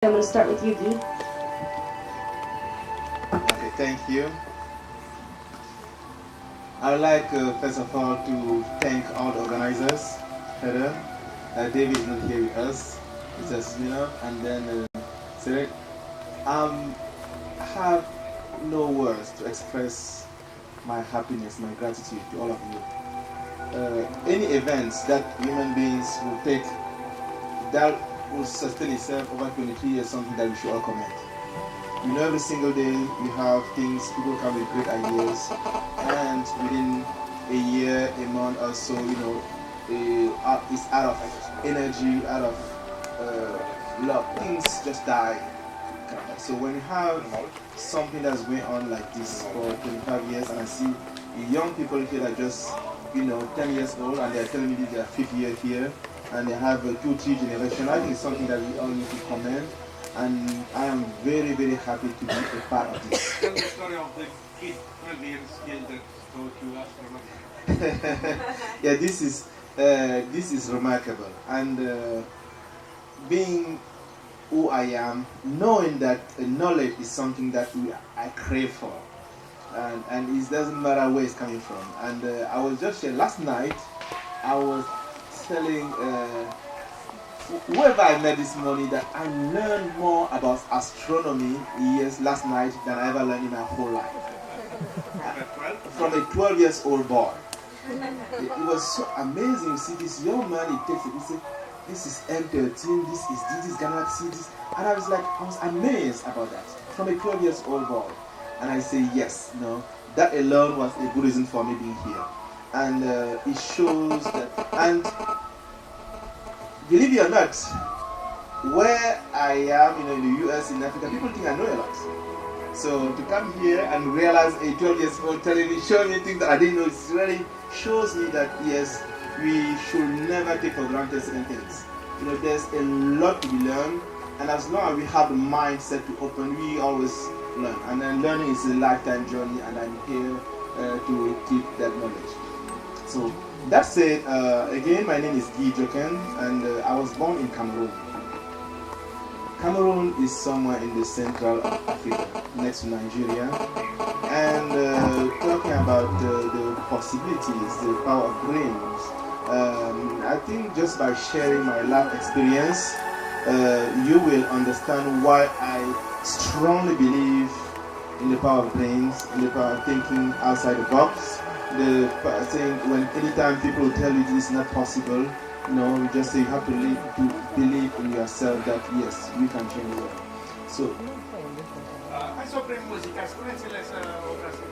I'm going to start with you, Guy. Okay, thank you. I would like, first of all, to thank all the organizers. Heather, David is not here with us. It's just Mironov, and then Cedric. I have no words to express my happiness, my gratitude to all of you. Any events that human beings will take that will sustain itself over 23 years, something that we should all commend. You know, every single day we have things, people come with great ideas, and within a year, a month or so, it's out of energy, out of love. Things just die. So when you have something that's going on like this for 25 years, and I see young people here that just, 10 years old, and they're telling me this is their 5th year here, and they have a 2-3 generation, I think it's something that we all need to commend. And I am very, very happy to be a part of this. Tell the story of the kid 12 years kid that taught you astronomy. Yeah, this is remarkable. And being who I am, knowing that knowledge is something that I crave for, and it doesn't matter where it's coming from. And I was just here last night. I was telling whoever I met this morning that I learned more about astronomy last night than I ever learned in my whole life. From a 12 years old boy. It was so amazing. See, this young man, he takes it, he said, this is M13, this is galaxy, this. And I was amazed about that. From a 12 years old boy. And I say, yes, that alone was a good reason for me being here. And it shows that, and believe it or not, where I am, in the US, in Africa, people think I know a lot. So to come here and realize a 12 years old telling me, showing me things that I didn't know, it really shows me that yes, we should never take for granted certain things. There's a lot to be learned, and as long as we have the mindset to open, we always learn. And then learning is a lifetime journey, and I'm here to keep that knowledge. So that said, again, my name is Guy Joken, and I was born in Cameroon. Cameroon is somewhere in the Central of Africa, next to Nigeria. And talking about the possibilities, the power of dreams, I think just by sharing my life experience, you will understand why I strongly believe in the power of brains, in the power of thinking outside the box. The thing when anytime people tell you this is not possible, you just say you have to believe in yourself that yes, you can change the world. So. Hai sobre muzica, spuneți-le să oprească.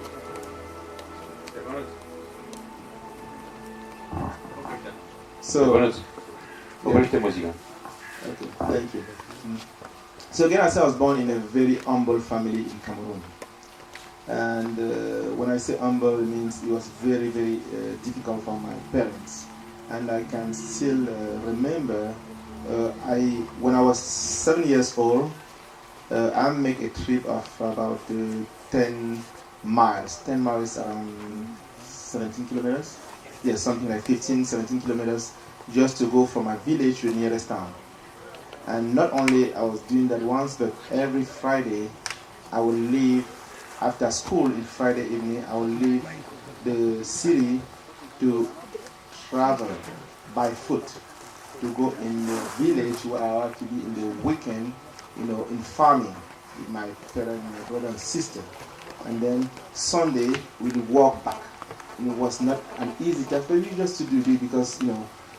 So. Oprește muzica. Okay, thank you. So again, I was born in a very humble family in Cameroon. And when I say humble, it means it was very, very difficult for my parents. And I can still remember, when I was 7 years old, I make a trip of about 10 miles. 10 miles around 17 kilometers. Yes, something like 15, 17 kilometers, just to go from my village to the nearest town. And not only I was doing that once, but every Friday I would leave. After school in Friday evening, I will leave the city to travel by foot to go in the village where I have to be in the weekend, in farming with my parents, my brother and sister. And then Sunday we would walk back. And it was not an easy task, but we just to do it because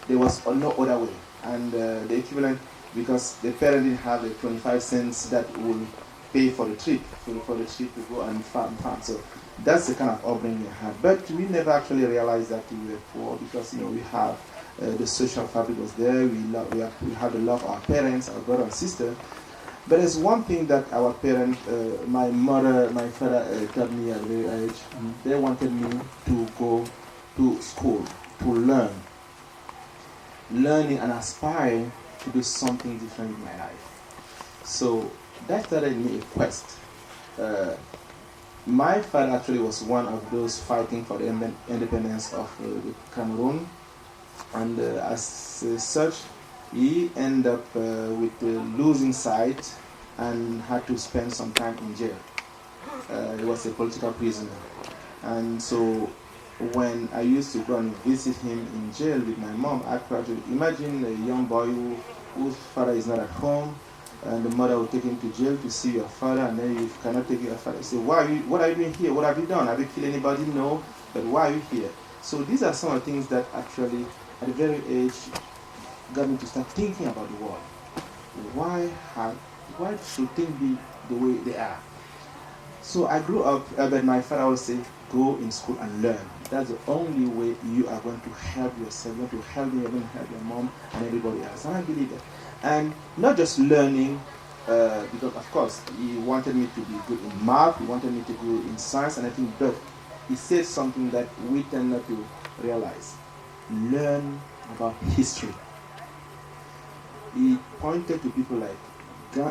there was no other way. And the equivalent, because the parents didn't have the 25 cents that would pay for the trip, for the trip to go and farm. So that's the kind of upbringing we had. But we never actually realized that we were poor because we have the social fabric was there. We had the love of our parents, our brother and sister. But there's one thing that our parents, my mother, my father told me at a very age. They wanted me to go to school to learn, learning and aspire to do something different in my life. So that started me a quest. My father actually was one of those fighting for the independence of the Cameroon, and as such, He ended up with losing sight and had to spend some time in jail. He was a political prisoner. And so when I used to go and visit him in jail with my mom, I tried to imagine a young boy whose father is not at home, and the mother will take him to jail to see your father, and then you cannot take your father. So what are you doing here? What have you done? Have you killed anybody? No. But why are you here? So these are some of the things that actually, at a very age, got me to start thinking about the world. Why should things be the way they are? So I grew up, but my father always said, go in school and learn. That's the only way you are going to help yourself, you're going to help me, you're going to help your mom and everybody else. And I believe that. And not just learning, because of course he wanted me to be good in math, he wanted me to go in science and everything, but he said something that we tend not to realize. Learn about history. He pointed to people like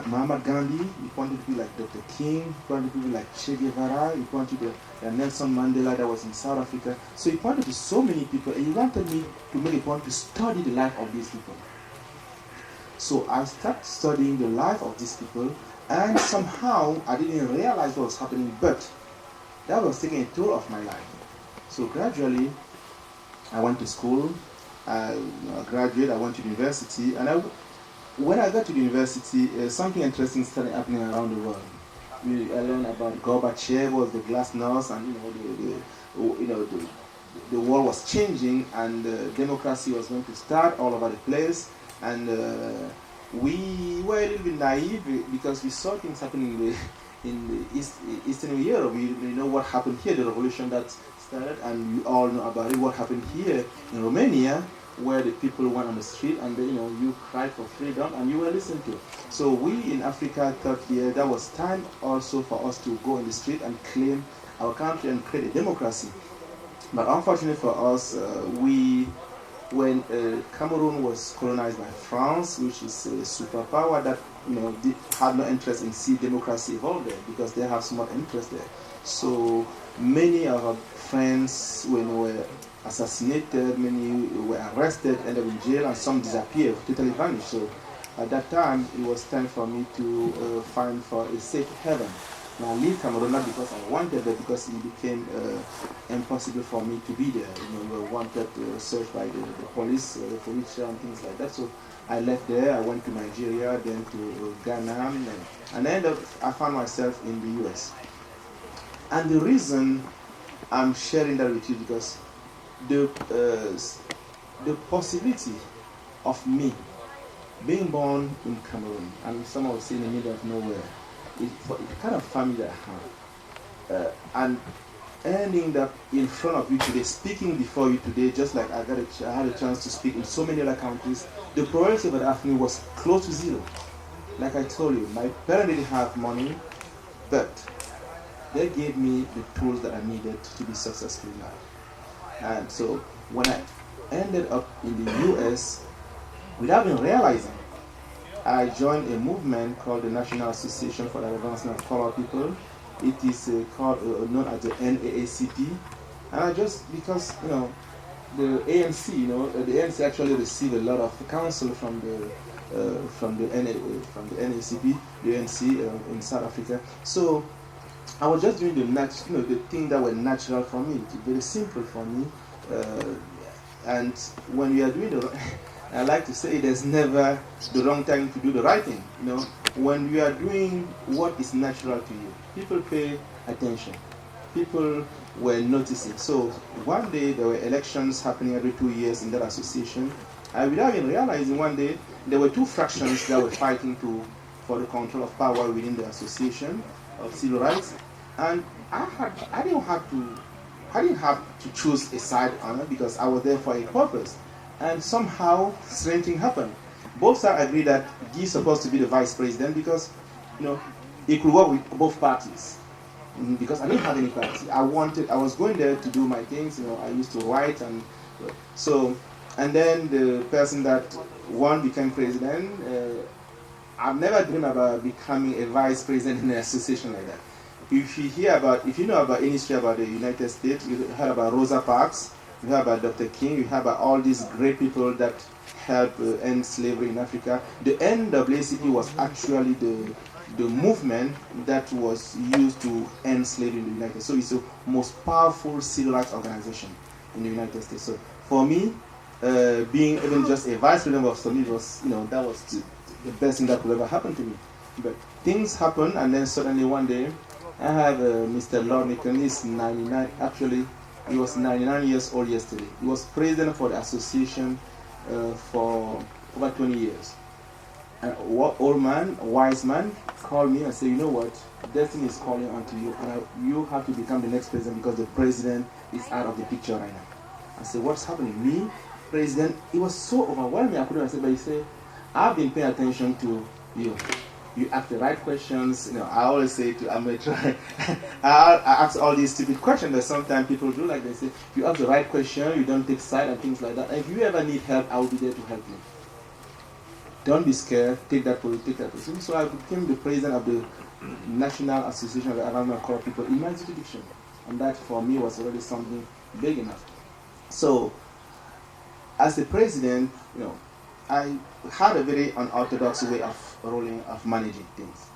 Mahatma Gandhi, he pointed to people like Dr. King, he pointed to people like Che Guevara, he pointed to Nelson Mandela that was in South Africa. So he pointed to so many people, and he wanted me to make a point to study the life of these people. So I started studying the life of these people, and somehow I didn't realize what was happening, but that was taking a toll of my life. So gradually, I went to school, I graduated, I went to university, and when I got to the university, something interesting started happening around the world. I learned about Gorbachev was the glasnost, and the world was changing, and democracy was going to start all over the place. And we were a little bit naive because we saw things happening in the Eastern Europe. We know what happened here, the revolution that started, and we all know about it. What happened here in Romania, where the people went on the street and you cried for freedom and you were listened to. So we in Africa thought here that was time also for us to go in the street and claim our country and create a democracy. But unfortunately for us, when Cameroon was colonized by France, which is a superpower that had no interest in seeing democracy evolve there because they have small interest there. So many of our friends, were assassinated, many were arrested, ended up in jail, and some disappeared, totally vanished. So at that time, it was time for me to find for a safe haven. And I leave Cameroon not because I wanted, but because it became impossible for me to be there. We were wanted searched by the police for each and things like that. So I left there. I went to Nigeria, then to Ghana, and I found myself in the U.S. And the reason I'm sharing that with you because the possibility of me being born in Cameroon, and some would say in the middle of nowhere, for the kind of family that I have, and ending up in front of you today, speaking before you today, just like I had a chance to speak in so many other countries, the probability of it happening was close to zero. Like I told you, my parents didn't have money, but they gave me the tools that I needed to be successful in life. And so when I ended up in the US, without even realizing, I joined a movement called the National Association for the Advancement of Colored People. It is called known as the NAACP. And I just, because the ANC, the ANC actually received a lot of counsel from the NAACP, the ANC in South Africa. So I was just doing the thing that were natural for me, very simple for me. And when we are doing I like to say there's never the wrong time to do the right thing. When you are doing what is natural to you, people pay attention. People were noticing. So one day there were elections happening every 2 years in that association. And without even realizing, one day there were two fractions that were fighting for the control of power within the association of civil rights. And I didn't have to choose a side on it because I was there for a purpose. And somehow, strange thing happened. Both sides agreed that Guy's supposed to be the vice president because, he could work with both parties. Because I didn't have any party. I was going there to do my things. I used to write and so. And then the person that won became president. I've never dreamed about becoming a vice president in an association like that. If you know about any history about the United States, you heard about Rosa Parks. you hear about Dr. King, you hear about all these great people that helped end slavery in Africa. The NAACP was actually the movement that was used to end slavery in the United States. So it's the most powerful civil rights organization in the United States. So for me, being even just a vice president of SOMI was, that was the best thing that could ever happen to me. But things happen, and then suddenly one day, I have Mr. Lord Nicholson. He's 99. Actually, he was 99 years old yesterday. He was president for the association for over 20 years. And old man, wise man, called me and said, you know what, destiny is calling onto you, and you have to become the next president because the president is out of the picture right now. I said, what's happening? Me, president? It was so overwhelming. I couldn't answer, but he said, I've been paying attention to you. You ask the right questions. I always say I'm going to try. I ask all these stupid questions that sometimes people do. Like they say, if you ask the right question, you don't take side and things like that. And if you ever need help, I will be there to help you. Don't be scared. Take that position. So I became the president of the National Association of Environmental Corrupt People in my jurisdiction. And that for me was already something big enough. So as the president, I had a very unorthodox way of managing things.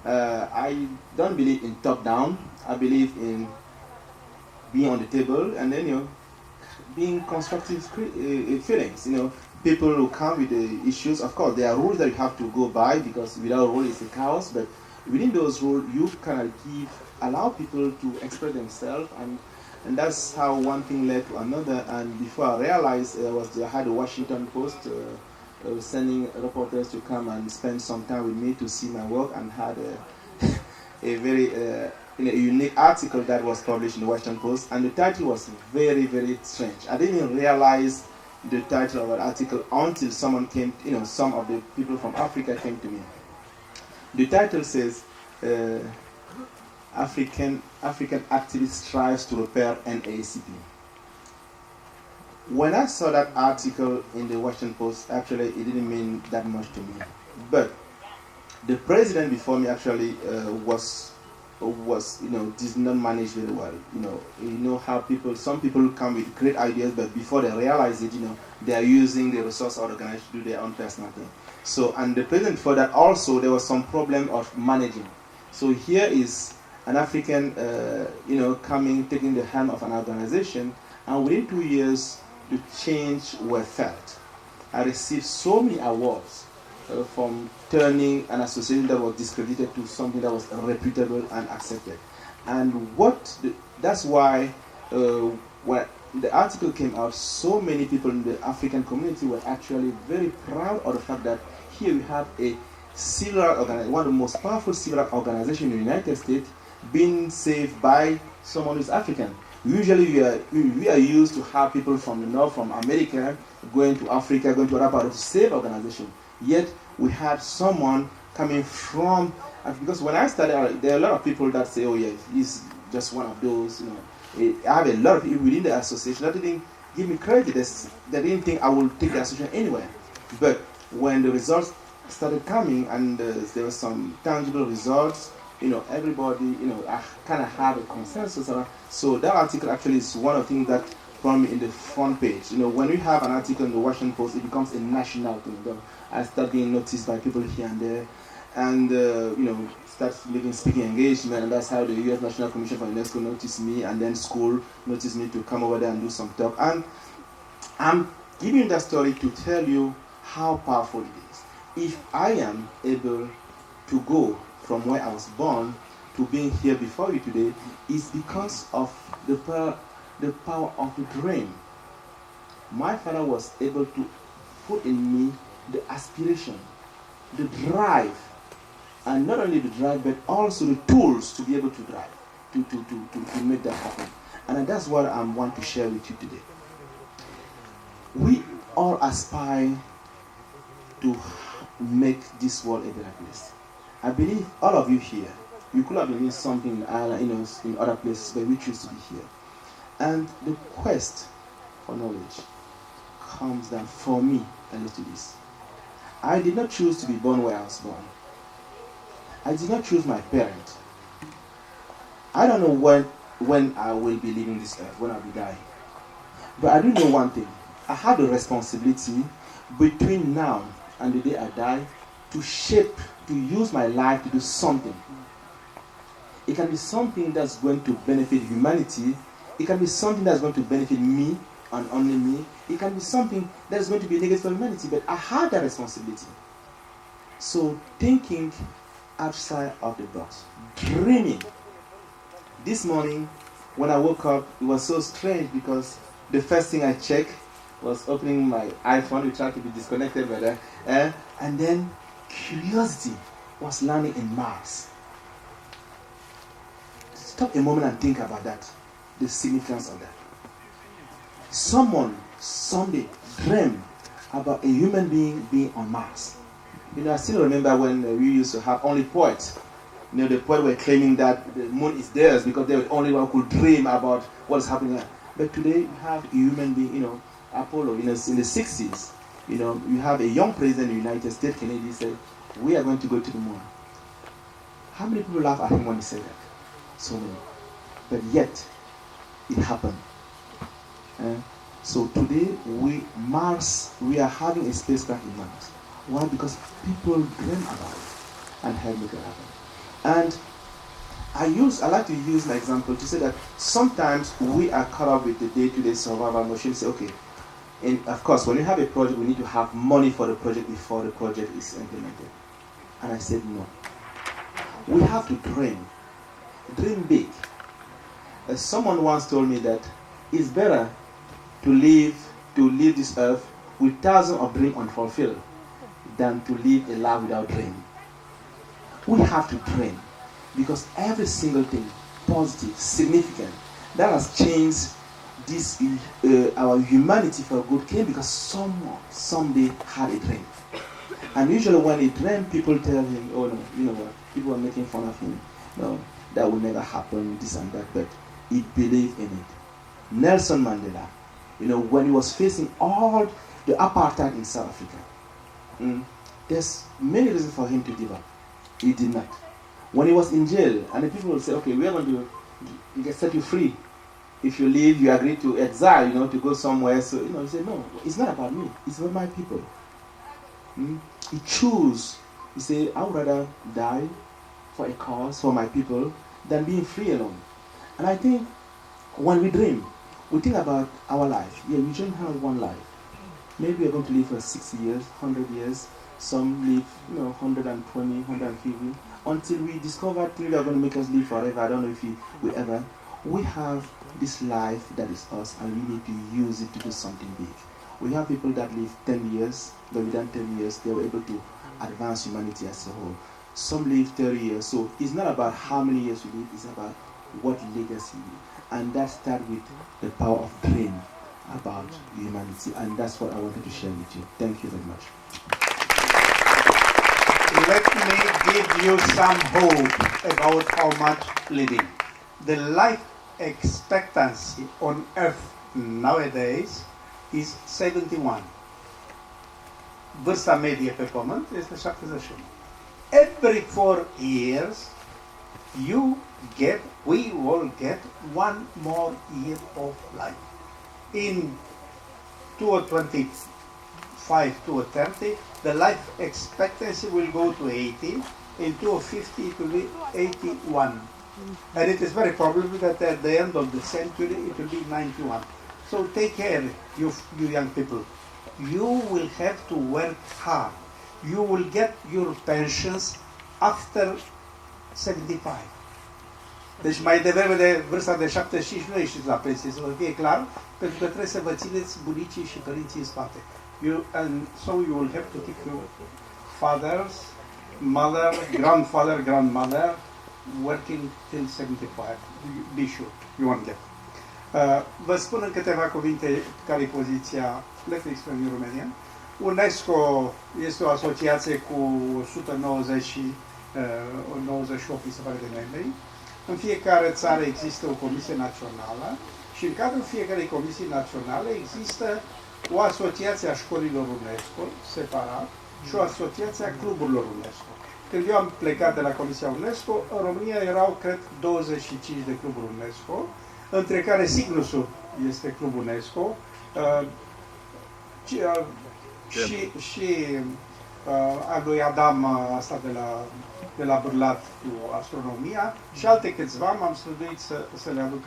I don't believe in top-down. I believe in being on the table and then, being constructive feelings. People who come with the issues, of course, there are rules that you have to go by because without rules it's a chaos. But within those rules, you can allow people to express themselves, and that's how one thing led to another. And before I realized, I had a Washington Post sending reporters to come and spend some time with me to see my work, and had a very unique article that was published in the Washington Post, and the title was very, very strange. I didn't even realize the title of an article until someone came, some of the people from Africa came to me. The title says, African activist strives to repair NAACP. When I saw that article in the Washington Post, actually it didn't mean that much to me. But the president before me actually did not manage very well. How some people come with great ideas, but before they realize it, they are using the resource organization to do their own personal thing. So, and the president before that also, there was some problem of managing. So here is an African, coming, taking the hand of an organization, and within 2 years, the change were felt. I received so many awards from turning an association that was discredited to something that was reputable and accepted. And that's why when the article came out, so many people in the African community were actually very proud of the fact that here we have a civil rights organization, one of the most powerful civil rights organizations in the United States, being saved by someone who's African. Usually we are used to have people from the north, from America, going to Africa, going to other parts to save organization. Yet we had someone coming from, because when I started, there are a lot of people that say, oh yeah, he's just one of those. I have a lot of people within the association that didn't give me credit. They didn't think I would take the association anywhere. But when the results started coming and there were some tangible results, everybody, I kind of have a consensus around. So that article actually is one of the things that put me in the front page. When we have an article in the Washington Post, it becomes a national thing. I start being noticed by people here and there, and start living speaking engagement, and that's how the U.S. National Commission for UNESCO noticed me, and then school noticed me to come over there and do some talk. And I'm giving you that story to tell you how powerful it is. If I am able to go from where I was born to being here before you today, is because of the power of the dream. My father was able to put in me the aspiration, the drive, and not only the drive, but also the tools to be able to drive, to make that happen. And that's what I want to share with you today. We all aspire to make this world a better place. I believe all of you here, you could have been in something in Ireland, in other places, but we choose to be here. And the quest for knowledge comes down for me and to this. I did not choose to be born where I was born. I did not choose my parent. I don't know when I will be leaving this earth, when I'll be dying. But I do know one thing. I have the responsibility between now and the day I die to shape, to use my life to do something. It can be something that's going to benefit humanity. It can be something that's going to benefit me and only me. It can be something that's going to be negative for humanity, but I have that responsibility. So thinking outside of the box, dreaming. This morning, when I woke up, it was so strange because the first thing I checked was opening my iPhone. We tried to be disconnected by that. And then curiosity was landing in Mars. Stop a moment and think about that. The significance of that. Someone someday dreamed about a human being on Mars. I still remember when we used to have only poets. The poets were claiming that the moon is theirs because they were the only one who could dream about what is happening there. But today you have a human being, Apollo, in the 60s, you have a young president of the United States, Kennedy, said, we are going to go to the moon. How many people laugh at him when he said that? So many. But yet, it happened. So today, we are having a spacecraft in Mars. Why? Because people dream about it and help make it happen. And I like to use my example to say that sometimes we are caught up with the day-to-day survival machine. Say, okay, and of course, when you have a project, we need to have money for the project before the project is implemented. And I said, no. We have to dream. Dream big. Someone once told me that it's better to live this earth with thousands of dreams unfulfilled than to live a life without dream. We have to dream because every single thing, positive, significant, that has changed this our humanity for good came because someone someday had a dream. And usually when he dream, people tell him, oh no, you know what, people are making fun of him. No, that will never happen, this and that, but he believed in it. Nelson Mandela, when he was facing all the apartheid in South Africa, there's many reasons for him to give up. He did not. When he was in jail, and the people would say, okay, we are going to set you free. If you leave, you agree to exile, to go somewhere. So, he said, no, it's not about me. It's about my people. He chose. He said, I would rather die for a cause, for my people, than being free alone. And I think when we dream, we think about our life. Yeah, we shouldn't have one life. Maybe we're going to live for 60 years, 100 years. Some live, 120, 150. Until we discover things that are going to make us live forever. I don't know if we ever. We have this life that is us, and we need to use it to do something big. We have people that live 10 years, but within 10 years, they were able to advance humanity as a whole. Some live 30 years. So it's not about how many years we live, it's about what legacy we live. And that starts with the power of dream about humanity. And that's what I wanted to share with you. Thank you very much. Let me give you some hope about how much living. The life expectancy on Earth nowadays is 71. Vârsta medie pe Pământ este 71. Every 4 years, we will get 1 more year of life. In 2025, 2030, the life expectancy will go to 80. In 2050, it will be 81. And it is very probable that at the end of the century, it will be 91. So take care, you young people. You will have to work hard. You will get your pensions after 75. Deci mai devreme de vârsta de 75 nu ieșiți la pensie, să vă fie clar, pentru că trebuie să vă țineți bunicii și părinții în spate. And so you will have to keep your fathers, mother, grandfather, grandmother working till 75. Be sure, you won't get. Vă spun în câteva cuvinte care e poziția Atlantykron în România. UNESCO este o asociație cu 198 mi se pare de membri. În fiecare țară există o comisie națională și în cadrul fiecarei comisii naționale există o asociație a școlilor UNESCO, separat, și o asociație a cluburilor UNESCO. Când eu am plecat de la Comisia UNESCO, în România erau, cred, 25 de cluburi UNESCO, între care Signusul este club UNESCO, uh, și a lui Adam asta de la Bârlat cu astronomia și alte câțiva m-am străduit să le aduc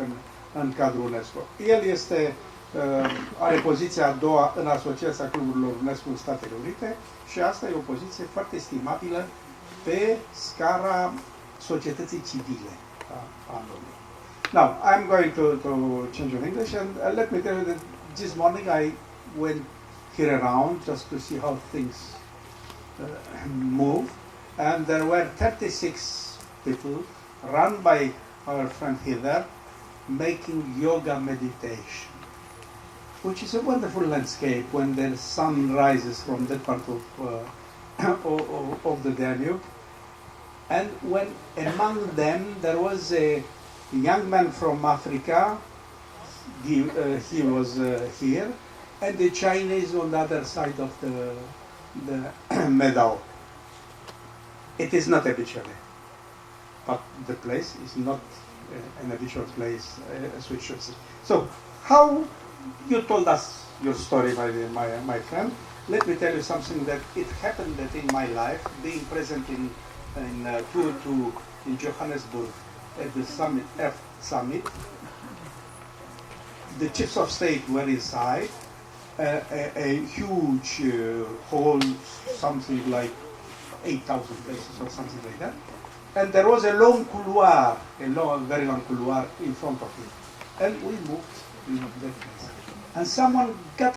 în cadrul UNESCO. El are poziția a doua în Asociația Cluburilor UNESCO în Statele Unite și asta e o poziție foarte estimabilă pe scara societății civile a lumii. Now, I'm going to change in English and let me tell you that this morning I went here around just to see how things move, and there were 36 people run by our friend Heather making yoga meditation, which is a wonderful landscape when the sun rises from that part of the Danube. And when among them there was a young man from Africa, he was here, and the Chinese on the other side of the meadow. It is not habitually, but the place is not an habitual place as we should see. So, how you told us your story, my friend. Let me tell you something that it happened that in my life, being present in 2002 in Johannesburg at the summit, Earth Summit, the chiefs of state were inside a huge hall, something like 8,000 places or something like that. And there was a long couloir, very long couloir in front of it. And we moved that place. And someone got